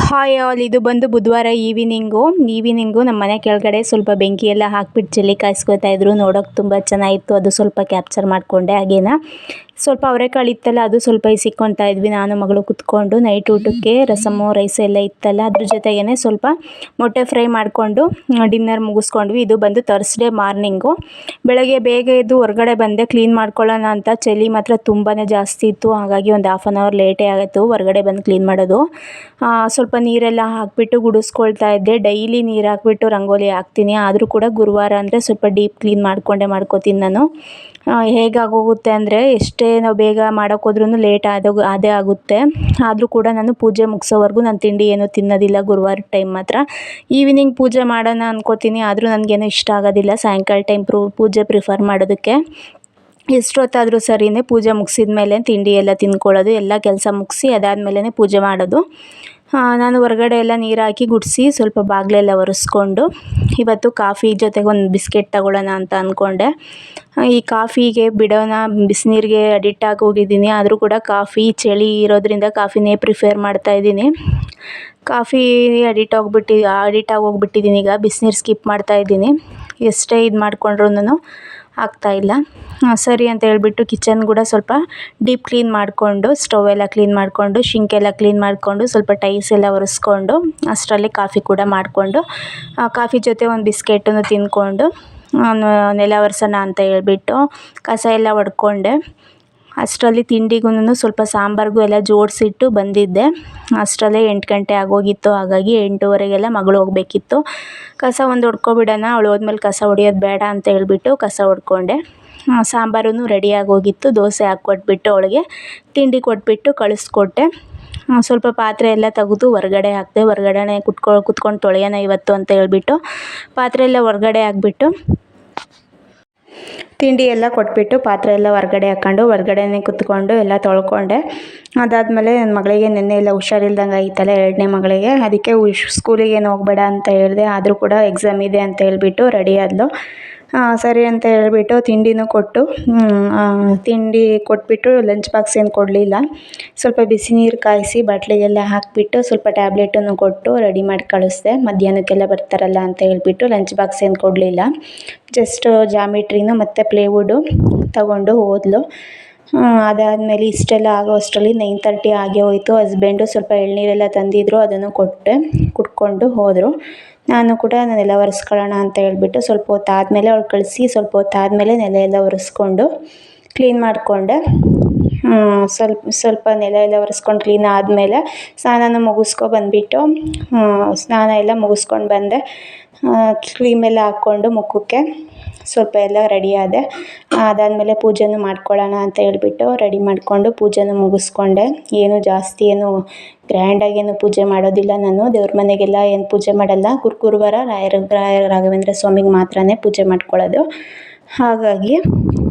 Hi all, ಇದು ಬಂದು ಬುಧವಾರ ಈವ್ನಿಂಗು ನಮ್ಮ ಮನೆ ಕೆಳಗಡೆ ಸ್ವಲ್ಪ ಬೆಂಕಿ ಎಲ್ಲ ಹಾಕ್ಬಿಟ್ಟು ಜಲ್ಲಿ ಕಾಯಿಸ್ಕೊತಾ ಇದ್ರು. ನೋಡೋಕೆ ತುಂಬ ಚೆನ್ನಾಗಿತ್ತು. ಅದು ಸ್ವಲ್ಪ ಕ್ಯಾಪ್ಚರ್ ಮಾಡಿಕೊಂಡೆ. ಹಾಗೇನ ಸ್ವಲ್ಪ ಅವರೆಕಾಳು ಇತ್ತಲ್ಲ, ಅದು ಸ್ವಲ್ಪ ಇಸಿಕ್ಕೊತಾ ಇದ್ವಿ ನಾನು ಮಗಳು ಕುತ್ಕೊಂಡು. ನೈಟ್ ಊಟಕ್ಕೆ ರಸಮು ರೈಸ್ ಎಲ್ಲ ಇತ್ತಲ್ಲ, ಅದ್ರ ಜೊತೆಗೇ ಸ್ವಲ್ಪ ಮೊಟ್ಟೆ ಫ್ರೈ ಮಾಡಿಕೊಂಡು ಡಿನ್ನರ್ ಮುಗಿಸ್ಕೊಂಡ್ವಿ. ಇದು ಬಂದು ಥರ್ಸ್ಡೇ ಮಾರ್ನಿಂಗು. ಬೆಳಗ್ಗೆ ಬೇಗ ಎದ್ದು ಹೊರಗಡೆ ಬಂದೆ ಕ್ಲೀನ್ ಮಾಡ್ಕೊಳ್ಳೋಣ ಅಂತ. ಚಳಿ ಮಾತ್ರ ತುಂಬಾ ಜಾಸ್ತಿ ಇತ್ತು, ಹಾಗಾಗಿ ಒಂದು ಹಾಫ್ ಆನ್ ಅವರ್ ಲೇಟೇ ಆಯಿತು ಹೊರಗಡೆ ಬಂದು ಕ್ಲೀನ್ ಮಾಡೋದು. ಸ್ವಲ್ಪ ನೀರೆಲ್ಲ ಹಾಕಿಬಿಟ್ಟು ಗುಡಿಸ್ಕೊಳ್ತಾ ಇದ್ದೆ. ಡೈಲಿ ನೀರು ಹಾಕ್ಬಿಟ್ಟು ರಂಗೋಲಿ ಹಾಕ್ತೀನಿ, ಆದರೂ ಕೂಡ ಗುರುವಾರ ಅಂದರೆ ಸ್ವಲ್ಪ ಡೀಪ್ ಕ್ಲೀನ್ ಮಾಡ್ಕೋತೀನಿ ನಾನು. ಹೇಗಾಗೋಗುತ್ತೆ ಅಂದರೆ ಎಷ್ಟೇ ನಾವು ಬೇಗ ಮಾಡೋಕ್ಕೋದ್ರೂ ಲೇಟ್ ಅದೇ ಆಗುತ್ತೆ. ಆದರೂ ಕೂಡ ನಾನು ಪೂಜೆ ಮುಗಿಸೋವರೆಗೂ ನಾನು ತಿಂಡಿ ಏನೂ ತಿನ್ನೋದಿಲ್ಲ ಗುರುವಾರದ ಟೈಮ್ ಮಾತ್ರ. ಈವ್ನಿಂಗ್ ಪೂಜೆ ಮಾಡೋಣ ಅಂದ್ಕೋತೀನಿ, ಆದರೂ ನನಗೇನೋ ಇಷ್ಟ ಆಗೋದಿಲ್ಲ ಸಾಯಂಕಾಲ ಟೈಮ್ ಪೂಜೆ ಪ್ರಿಫರ್ ಮಾಡೋದಕ್ಕೆ. ಎಷ್ಟೊತ್ತಾದರೂ ಸರಿಯೇ ಪೂಜೆ ಮುಗಿಸಿದ ಮೇಲೆ ತಿಂಡಿ ಎಲ್ಲ ತಿಂದ್ಕೊಳ್ಳೋದು, ಎಲ್ಲ ಕೆಲಸ ಮುಗಿಸಿ ಅದಾದಮೇಲೆ ಪೂಜೆ ಮಾಡೋದು. ನಾನು ಹೊರಗಡೆ ಎಲ್ಲ ನೀರು ಹಾಕಿ ಗುಡಿಸಿ ಸ್ವಲ್ಪ ಬಾಗಿಲೆಲ್ಲ ಒರೆಸ್ಕೊಂಡು ಇವತ್ತು ಕಾಫಿ ಜೊತೆಗೆ ಒಂದು ಬಿಸ್ಕೆಟ್ ತಗೊಳ್ಳೋಣ ಅಂತ ಅಂದ್ಕೊಂಡೆ. ಈ ಕಾಫಿಗೆ ಬಿಡೋಣ, ಬಿಸಿನೀರಿಗೆ ಅಡಿಕ್ಟ್ ಆಗಿ ಹೋಗಿದ್ದೀನಿ. ಆದರೂ ಕೂಡ ಕಾಫಿ ಚಳಿ ಇರೋದ್ರಿಂದ ಕಾಫಿನೇ ಪ್ರಿಫೇರ್ ಮಾಡ್ತಾಯಿದ್ದೀನಿ. ಕಾಫಿ ಅಡಿಕ್ಟ್ ಆಗೋಗ್ಬಿಟ್ಟಿದ್ದೀನಿ. ಈಗ ಬಿಸಿನೀರು ಸ್ಕಿಪ್ ಮಾಡ್ತಾಯಿದ್ದೀನಿ. ಎಷ್ಟೇ ಇದು ಮಾಡಿಕೊಂಡ್ರೂ ಆಗ್ತಾಯಿಲ್ಲ. ಸರಿ ಅಂತ ಹೇಳ್ಬಿಟ್ಟು ಕಿಚನ್ ಕೂಡ ಸ್ವಲ್ಪ ಡೀಪ್ ಕ್ಲೀನ್ ಮಾಡಿಕೊಂಡು, ಸ್ಟವ್ ಎಲ್ಲ ಕ್ಲೀನ್ ಮಾಡಿಕೊಂಡು, ಶಿಂಕ್ ಎಲ್ಲ ಕ್ಲೀನ್ ಮಾಡಿಕೊಂಡು, ಸ್ವಲ್ಪ ಟೈಲ್ಸ್ ಎಲ್ಲ ಒರೆಸ್ಕೊಂಡು ಅಷ್ಟರಲ್ಲಿ ಕಾಫಿ ಕೂಡ ಮಾಡಿಕೊಂಡು, ಕಾಫಿ ಜೊತೆ ಒಂದು ಬಿಸ್ಕೆಟನ್ನು ತಿಂದ್ಕೊಂಡು ನೆಲ ಒರೆಸೋಣ ಅಂತ ಹೇಳ್ಬಿಟ್ಟು ಕಸ ಎಲ್ಲ ಹೊಡ್ಕೊಂಡೆ. ಅಷ್ಟರಲ್ಲಿ ತಿಂಡಿಗೂ ಸ್ವಲ್ಪ ಸಾಂಬಾರಿಗೂ ಎಲ್ಲ ಜೋಡಿಸಿಟ್ಟು ಬಂದಿದ್ದೆ. ಅಷ್ಟರಲ್ಲೇ 8 ಗಂಟೆ ಆಗೋಗಿತ್ತು. ಹಾಗಾಗಿ 8:30ಗೆಲ್ಲ ಮಗಳು ಹೋಗಬೇಕಿತ್ತು. ಕಸ ಒಂದು ಹೊಡ್ಕೊಬಿಡೋಣ, ಅವಳು ಹೋದ್ಮೇಲೆ ಕಸ ಹೊಡೆಯೋದು ಬೇಡ ಅಂತ ಹೇಳ್ಬಿಟ್ಟು ಕಸ ಹೊಡ್ಕೊಂಡೆ. ಸಾಂಬಾರೂ ರೆಡಿಯಾಗಿ ಹೋಗಿತ್ತು. ದೋಸೆ ಹಾಕ್ಕೊಟ್ಬಿಟ್ಟು ಅವಳಿಗೆ ತಿಂಡಿ ಕೊಟ್ಬಿಟ್ಟು ಕಳಿಸ್ಕೊಟ್ಟೆ. ಸ್ವಲ್ಪ ಪಾತ್ರೆ ಎಲ್ಲ ತೆಗೆದು ಹೊರಗಡೆ ಹಾಕಿದೆ. ಹೊರಗಡೆನೇ ಕುತ್ಕೊಂಡು ತೊಳೆಯೋಣ ಇವತ್ತು ಅಂತ ಹೇಳ್ಬಿಟ್ಟು ಪಾತ್ರೆ ಎಲ್ಲ ಹೊರಗಡೆ ಹಾಕ್ಬಿಟ್ಟು ತಿಂಡಿ ಎಲ್ಲ ಕೊಟ್ಬಿಟ್ಟು ಪಾತ್ರೆ ಎಲ್ಲ ಹೊರಗಡೆ ಹಾಕ್ಕೊಂಡು ಹೊರಗಡೆನೇ ಕುತ್ಕೊಂಡು ಎಲ್ಲ ತೊಳ್ಕೊಂಡೆ. ಅದಾದಮೇಲೆ ನನ್ನ ಮಗಳಿಗೆ ನೆನ್ನೆ ಎಲ್ಲ ಹುಷಾರಿಲ್ದಂಗೆ ಆಯಿತಲ್ಲ, 2ನೇ ಮಗಳಿಗೆ. ಅದಕ್ಕೆ ಸ್ಕೂಲಿಗೇನು ಹೋಗಬೇಡ ಅಂತ ಹೇಳಿದೆ. ಆದರೂ ಕೂಡ ಎಕ್ಸಾಮ್ ಇದೆ ಅಂತ ಹೇಳ್ಬಿಟ್ಟು ರೆಡಿ ಆದಳು. ಸರಿ ಅಂತ ಹೇಳ್ಬಿಟ್ಟು ತಿಂಡಿನೂ ಕೊಟ್ಬಿಟ್ಟು ಲಂಚ್ ಬಾಕ್ಸ್ ಏನು ಕೊಡಲಿಲ್ಲ. ಸ್ವಲ್ಪ ಬಿಸಿ ನೀರು ಕಾಯಿಸಿ ಬಾಟ್ಲಿಗೆಲ್ಲ ಹಾಕಿಬಿಟ್ಟು ಸ್ವಲ್ಪ ಟ್ಯಾಬ್ಲೆಟನ್ನು ಕೊಟ್ಟು ರೆಡಿ ಮಾಡಿ ಕಳಿಸ್ದೆ. ಮಧ್ಯಾಹ್ನಕ್ಕೆಲ್ಲ ಬರ್ತಾರಲ್ಲ ಅಂತ ಹೇಳ್ಬಿಟ್ಟು ಲಂಚ್ ಬಾಕ್ಸ್ ಏನು ಕೊಡಲಿಲ್ಲ. ಜಸ್ಟ್ ಜಾಮಿಟ್ರಿನೂ ಮತ್ತು ಪ್ಲೇವುಡ್ಡು ತಗೊಂಡು ಹೋದ್ಲು. ಅದಾದಮೇಲೆ ಇಷ್ಟೆಲ್ಲ ಆಗೋ ಅಷ್ಟರಲ್ಲಿ 9:30 ಆಗೇ ಹೋಯಿತು. ಹಸ್ಬೆಂಡು ಸ್ವಲ್ಪ ಎಳ್ನೀರೆಲ್ಲ ತಂದಿದ್ರು, ಅದನ್ನು ಕುಡ್ಕೊಂಡು ಹೋದರು. ನಾನು ಕೂಡ ನೆಲ ಒರೆಸ್ಕೊಳ್ಳೋಣ ಅಂತ ಹೇಳ್ಬಿಟ್ಟು ಸ್ವಲ್ಪ ಹೊತ್ತು ಆದಮೇಲೆ ಅವ್ಳು ಕಳಿಸಿ ಸ್ವಲ್ಪ ಹೊತ್ತು ಆದಮೇಲೆ ನೆಲ ಎಲ್ಲ ಒರೆಸ್ಕೊಂಡು ಕ್ಲೀನ್ ಮಾಡಿಕೊಂಡೆ. ಸ್ವಲ್ಪ ನೆಲ ಎಲ್ಲ ಒರೆಸ್ಕೊಂಡು ಕ್ಲೀನ್ ಆದಮೇಲೆ ಸ್ನಾನ ಮುಗಿಸ್ಕೊಂಡ್ಬಂದ್ಬಿಟ್ಟು ಸ್ನಾನ ಎಲ್ಲ ಮುಗಿಸ್ಕೊಂಡು ಬಂದೆ. ಕ್ರೀಮೆಲ್ಲ ಹಾಕ್ಕೊಂಡು ಮುಖಕ್ಕೆ ಸ್ವಲ್ಪ ಎಲ್ಲ ರೆಡಿ ಆದೆ. ಅದಾದಮೇಲೆ ಪೂಜೆನೂ ಮಾಡ್ಕೊಳ್ಳೋಣ ಅಂತ ಹೇಳ್ಬಿಟ್ಟು ರೆಡಿ ಮಾಡಿಕೊಂಡು ಪೂಜೆನೂ ಮುಗಿಸ್ಕೊಂಡೆ. ಜಾಸ್ತಿ ಗ್ರ್ಯಾಂಡಾಗೇನು ಪೂಜೆ ಮಾಡೋದಿಲ್ಲ ನಾನು. ದೇವ್ರ ಮನೆಗೆಲ್ಲ ಏನು ಪೂಜೆ ಮಾಡಲ್ಲ. ಗುರುವಾರ ರಾಘವೇಂದ್ರ ಸ್ವಾಮಿಗೆ ಮಾತ್ರನೇ ಪೂಜೆ ಮಾಡ್ಕೊಳ್ಳೋದು. ಹಾಗಾಗಿ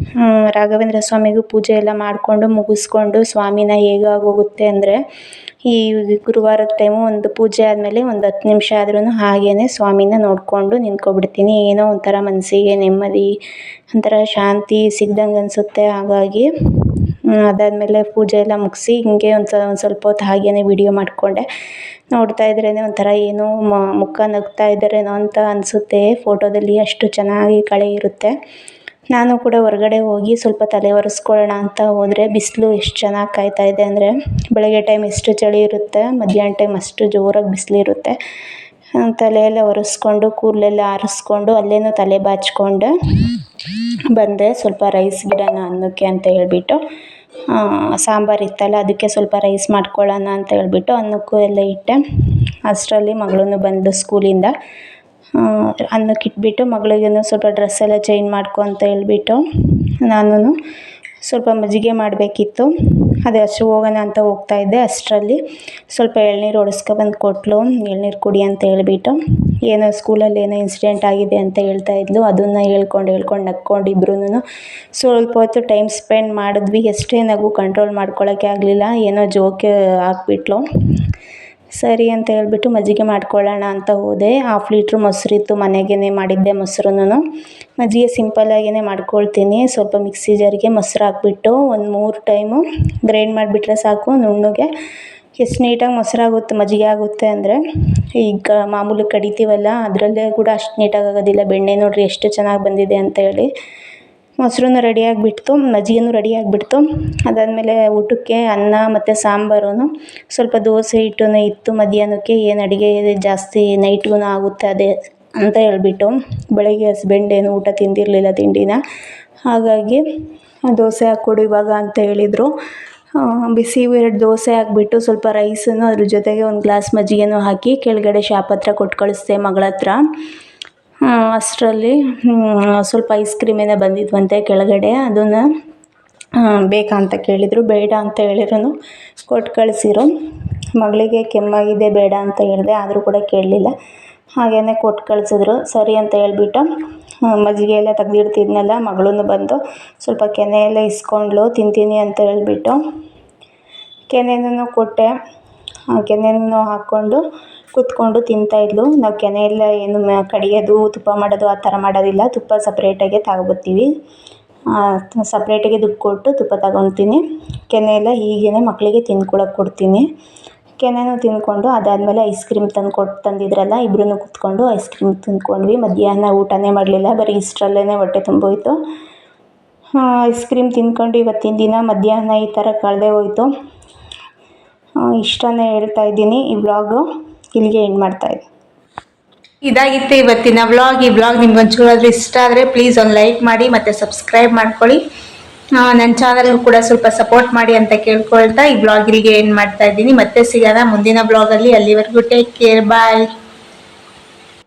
ರಾಘವೇಂದ್ರ ಸ್ವಾಮಿಗೂ ಪೂಜೆ ಎಲ್ಲ ಮಾಡಿಕೊಂಡು ಮುಗಿಸ್ಕೊಂಡು ಸ್ವಾಮಿನ ಹೇಗಾಗೋಗುತ್ತೆ ಅಂದರೆ ಈ ಗುರುವಾರದ ಟೈಮು ಒಂದು ಪೂಜೆ ಆದಮೇಲೆ ಒಂದು 10 ನಿಮಿಷ ಆದ್ರೂ ಹಾಗೇ ಸ್ವಾಮಿನ ನೋಡಿಕೊಂಡು ನಿಂತ್ಕೊಬಿಡ್ತೀನಿ. ಏನೋ ಒಂಥರ ಮನಸ್ಸಿಗೆ ನೆಮ್ಮದಿ, ಒಂಥರ ಶಾಂತಿ ಸಿಗ್ದಂಗೆ ಅನಿಸುತ್ತೆ. ಹಾಗಾಗಿ ಅದಾದಮೇಲೆ ಪೂಜೆ ಎಲ್ಲ ಮುಗಿಸಿ ಹಿಂಗೆ ಒಂದು ಸ್ವಲ್ಪ ಹೊತ್ತು ಹಾಗೇ ವಿಡಿಯೋ ಮಾಡಿಕೊಂಡೆ. ನೋಡ್ತಾ ಇದ್ರೇ ಒಂಥರ ಏನೋ ಮುಖ ನಗ್ತಾ ಇದ್ದಾರೇನೋ ಅಂತ ಅನಿಸುತ್ತೆ. ಫೋಟೋದಲ್ಲಿ ಅಷ್ಟು ಚೆನ್ನಾಗಿ ಕಳೆ ಇರುತ್ತೆ. ನಾನು ಕೂಡ ಹೊರಗಡೆ ಹೋಗಿ ಸ್ವಲ್ಪ ತಲೆ ಒರೆಸ್ಕೊಳ್ಳೋಣ ಅಂತ ಹೋದರೆ ಬಿಸಿಲು ಎಷ್ಟು ಚೆನ್ನಾಗಿ ಕಾಯ್ತಾ ಇದೆ ಅಂದರೆ, ಬೆಳಗ್ಗೆ ಟೈಮ್ ಎಷ್ಟು ಚಳಿ ಇರುತ್ತೆ, ಮಧ್ಯಾಹ್ನ ಟೈಮ್ ಅಷ್ಟು ಜೋರಾಗಿ ಬಿಸಿಲಿರುತ್ತೆ. ತಲೆಯೆಲ್ಲ ಒರೆಸ್ಕೊಂಡು ಕೂದಲೆಲ್ಲ ಆರಿಸ್ಕೊಂಡು ಅಲ್ಲೇನೂ ತಲೆ ಬಾಚಿಕೊಂಡು ಬಂದೆ. ಸ್ವಲ್ಪ ರೈಸ್ ಗಿಡನ ಅನ್ನಕ್ಕೆ ಅಂತ ಹೇಳ್ಬಿಟ್ಟು ಸಾಂಬಾರು ಇತ್ತಲ್ಲ, ಅದಕ್ಕೆ ಸ್ವಲ್ಪ ರೈಸ್ ಮಾಡ್ಕೊಳ್ಳೋಣ ಅಂತ ಹೇಳ್ಬಿಟ್ಟು ಅನ್ನಕ್ಕೂ ಎಲ್ಲ ಇಟ್ಟೆ. ಅಷ್ಟರಲ್ಲಿ ಮಗಳೂ ಬಂದು ಸ್ಕೂಲಿಂದ. ಅನ್ನಕ್ಕೆ ಇಟ್ಬಿಟ್ಟು ಮಗಳಿಗೇನು ಸ್ವಲ್ಪ ಡ್ರೆಸ್ ಎಲ್ಲ ಚೇಂಜ್ ಮಾಡ್ಕೊ ಅಂತ ಹೇಳ್ಬಿಟ್ಟು ನಾನು ಸ್ವಲ್ಪ ಮಜ್ಜಿಗೆ ಮಾಡಬೇಕಿತ್ತು. ಅದೇ ಹೋಗೋಣ ಅಂತ ಹೋಗ್ತಾಯಿದ್ದೆ. ಅಷ್ಟರಲ್ಲಿ ಸ್ವಲ್ಪ ಎಳ್ನೀರು ಹೊಡೆಸ್ಕೊಬಂದು ಕೊಟ್ಟಳು. ಎಳ್ನೀರು ಕುಡಿ ಅಂತ ಹೇಳ್ಬಿಟ್ಟು ಏನೋ ಸ್ಕೂಲಲ್ಲಿ ಏನೋ ಇನ್ಸಿಡೆಂಟ್ ಆಗಿದೆ ಅಂತ ಹೇಳ್ತಾಯಿದ್ಲು. ಅದನ್ನು ಹೇಳ್ಕೊಂಡು ನಕ್ಕೊಂಡು ಇಬ್ರೂ ಸ್ವಲ್ಪ ಹೊತ್ತು ಟೈಮ್ ಸ್ಪೆಂಡ್ ಮಾಡಿದ್ವಿ. ಎಷ್ಟೇ ನಗು ಕಂಟ್ರೋಲ್ ಮಾಡ್ಕೊಳ್ಳೋಕ್ಕೆ ಆಗಲಿಲ್ಲ. ಏನೋ ಜೋಕೆ ಹಾಕ್ಬಿಟ್ಲು. ಸರಿ ಅಂತ ಹೇಳ್ಬಿಟ್ಟು ಮಜ್ಜಿಗೆ ಮಾಡ್ಕೊಳ್ಳೋಣ ಅಂತ ಹೋದೆ. 1/2 ಲೀಟ್ರ್ ಮೊಸರಿತ್ತು, ಮನೆಗೇ ಮಾಡಿದ್ದೆ ಮೊಸರನ್ನು. ಮಜ್ಜಿಗೆ ಸಿಂಪಲ್ಲಾಗೇ ಮಾಡ್ಕೊಳ್ತೀನಿ. ಸ್ವಲ್ಪ ಮಿಕ್ಸಿ ಜಾರಿಗೆ ಮೊಸರು ಹಾಕ್ಬಿಟ್ಟು ಒಂದು 3 ಟೈಮು ಗ್ರೈಂಡ್ ಮಾಡಿಬಿಟ್ರೆ ಸಾಕು ನುಣ್ಣಗೆ. ಎಷ್ಟು ನೀಟಾಗಿ ಮೊಸರಾಗುತ್ತೆ ಮಜ್ಜಿಗೆ ಆಗುತ್ತೆ ಅಂದರೆ ಈಗ ಮಾಮೂಲಿ ಕಡಿತೀವಲ್ಲ ಅದರಲ್ಲೇ ಕೂಡ ಅಷ್ಟು ನೀಟಾಗಿ ಆಗೋದಿಲ್ಲ. ಬೆಣ್ಣೆ ನೋಡಿರಿ ಎಷ್ಟು ಚೆನ್ನಾಗಿ ಬಂದಿದೆ ಅಂತ ಹೇಳಿ. ಮೊಸರು ರೆಡಿಯಾಗಿಬಿಡ್ತು, ಮಜ್ಜಿಗೆನೂ ರೆಡಿಯಾಗಿಬಿಡ್ತು. ಅದಾದಮೇಲೆ ಊಟಕ್ಕೆ ಅನ್ನ ಮತ್ತು ಸಾಂಬಾರು, ಸ್ವಲ್ಪ ದೋಸೆ ಹಿಟ್ಟೂ ಇತ್ತು ಮಧ್ಯಾಹ್ನಕ್ಕೆ. ಏನು ಅಡುಗೆ ಜಾಸ್ತಿ ನೈಟ್ಗೂ ಆಗುತ್ತೆ ಅದೇ ಅಂತ ಹೇಳ್ಬಿಟ್ಟು ಬೆಳಗ್ಗೆ ಹಸ್ಬೆಂಡ್ ಏನು ಊಟ ತಿಂದಿರಲಿಲ್ಲ ತಿಂಡಿನ. ಹಾಗಾಗಿ ದೋಸೆ ಹಾಕ್ಕೊಡು ಇವಾಗ ಅಂತ ಹೇಳಿದರು. ಬಿಸಿ 2 ದೋಸೆ ಹಾಕ್ಬಿಟ್ಟು ಸ್ವಲ್ಪ ರೈಸನ್ನು ಅದ್ರ ಜೊತೆಗೆ ಒಂದು ಗ್ಲಾಸ್ ಮಜ್ಜಿಗೆನೂ ಹಾಕಿ ಕೆಳಗಡೆ ಶಾಪ್ ಹತ್ರ ಕೊಟ್ಟು ಕಳಿಸ್ದೆ ಮಗಳ ಹತ್ರ. ಅಷ್ಟರಲ್ಲಿ ಸ್ವಲ್ಪ ಐಸ್ ಕ್ರೀಮೇನೋ ಬಂದಿದ್ವಂತೆ ಕೆಳಗಡೆ. ಅದನ್ನು ಬೇಕಾ ಅಂತ ಕೇಳಿದರು, ಬೇಡ ಅಂತ ಹೇಳಿದ್ರು ಕೊಟ್ಟು ಕಳಿಸಿರು. ಮಗಳಿಗೆ ಕೆಮ್ಮಾಗಿದೆ ಬೇಡ ಅಂತ ಹೇಳಿದೆ, ಆದರೂ ಕೂಡ ಕೇಳಲಿಲ್ಲ. ಹಾಗೇ ಕೊಟ್ಟು ಕಳಿಸಿದ್ರು. ಸರಿ ಅಂತ ಹೇಳ್ಬಿಟ್ಟು ಮಜ್ಜಿಗೆ ಎಲ್ಲ ತೆಗ್ದಿಡ್ತಿದ್ನಲ್ಲ, ಮಗಳೂ ಬಂದು ಸ್ವಲ್ಪ ಕೆನೆ ಎಲ್ಲ ಇಸ್ಕೊಂಡ್ಳು ತಿಂತೀನಿ ಅಂತ ಹೇಳ್ಬಿಟ್ಟು ಕೆನೆನೂ ಕೊಟ್ಟೆ. ಕೆನೆನೂ ಹಾಕ್ಕೊಂಡು ಕೂತ್ಕೊಂಡು ತಿಂತಾಯಿದ್ಲು. ನಾವು ಕೆನೆ ಎಲ್ಲ ಏನು ಕಡಿಯೋದು ತುಪ್ಪ ಮಾಡೋದು ಆ ಥರ ಮಾಡೋದಿಲ್ಲ. ತುಪ್ಪ ಸಪ್ರೇಟಾಗೆ ತಗೊಬರ್ತೀವಿ, ಸಪ್ರೇಟಾಗೆ ದುಡ್ಡು ಕೊಟ್ಟು ತುಪ್ಪ ತಗೊತೀನಿ. ಕೆನೆ ಎಲ್ಲ ಹೀಗೇ ಮಕ್ಕಳಿಗೆ ತಿನ್ಕೊಳಕ್ಕೆ ಕೊಡ್ತೀನಿ. ಕೆನೆನೂ ತಿಂದ್ಕೊಂಡು ಅದಾದಮೇಲೆ ಐಸ್ ಕ್ರೀಮ್ ತಂದಿದ್ರಲ್ಲ, ಇಬ್ಬರೂ ಕೂತ್ಕೊಂಡು ಐಸ್ ಕ್ರೀಮ್ ತಿಂದ್ಕೊಂಡ್ವಿ. ಮಧ್ಯಾಹ್ನ ಊಟನೇ ಮಾಡಲಿಲ್ಲ, ಬರೀ ಇಷ್ಟರಲ್ಲೇ ಹೊಟ್ಟೆ ತುಂಬೋಯ್ತು. ಐಸ್ ಕ್ರೀಮ್ ತಿಂದ್ಕೊಂಡು ಇವತ್ತಿನ ದಿನ ಮಧ್ಯಾಹ್ನ ಈ ಥರ ಕಳೆದೇ ಹೋಯಿತು. ಇಷ್ಟನೇ ಹೇಳ್ತಾ ಇದ್ದೀನಿ. ಈ ವ್ಲಾಗು ಇಲ್ಲಿಗೆ ಎಂಡ್ ಮಾಡ್ತಾಯಿದ್ದೀನಿ. ಇದಾಗಿತ್ತು ಇವತ್ತಿನ ವ್ಲಾಗ್. ಈ ವ್ಲಾಗ್ ನಿಮ್ಗೆ ಒಂಚೂರಾದ್ರೂ ಇಷ್ಟ ಆದರೆ ಪ್ಲೀಸ್ ಒಂದು ಲೈಕ್ ಮಾಡಿ ಮತ್ತು ಸಬ್ಸ್ಕ್ರೈಬ್ ಮಾಡ್ಕೊಳ್ಳಿ. ನನ್ನ ಚಾನಲ್ಗೂ ಕೂಡ ಸ್ವಲ್ಪ ಸಪೋರ್ಟ್ ಮಾಡಿ ಅಂತ ಕೇಳ್ಕೊಳ್ತಾ ಈ ವ್ಲಾಗ್ ಇಲ್ಲಿಗೆ ಎಂಡ್ ಮಾಡ್ತಾ ಇದ್ದೀನಿ. ಮತ್ತೆ ಸಿಗೋಣ ಮುಂದಿನ ವ್ಲಾಗಲ್ಲಿ. ಅಲ್ಲಿವರೆಗೂ ಟೇಕ್ ಕೇರ್, ಬಾಯ್.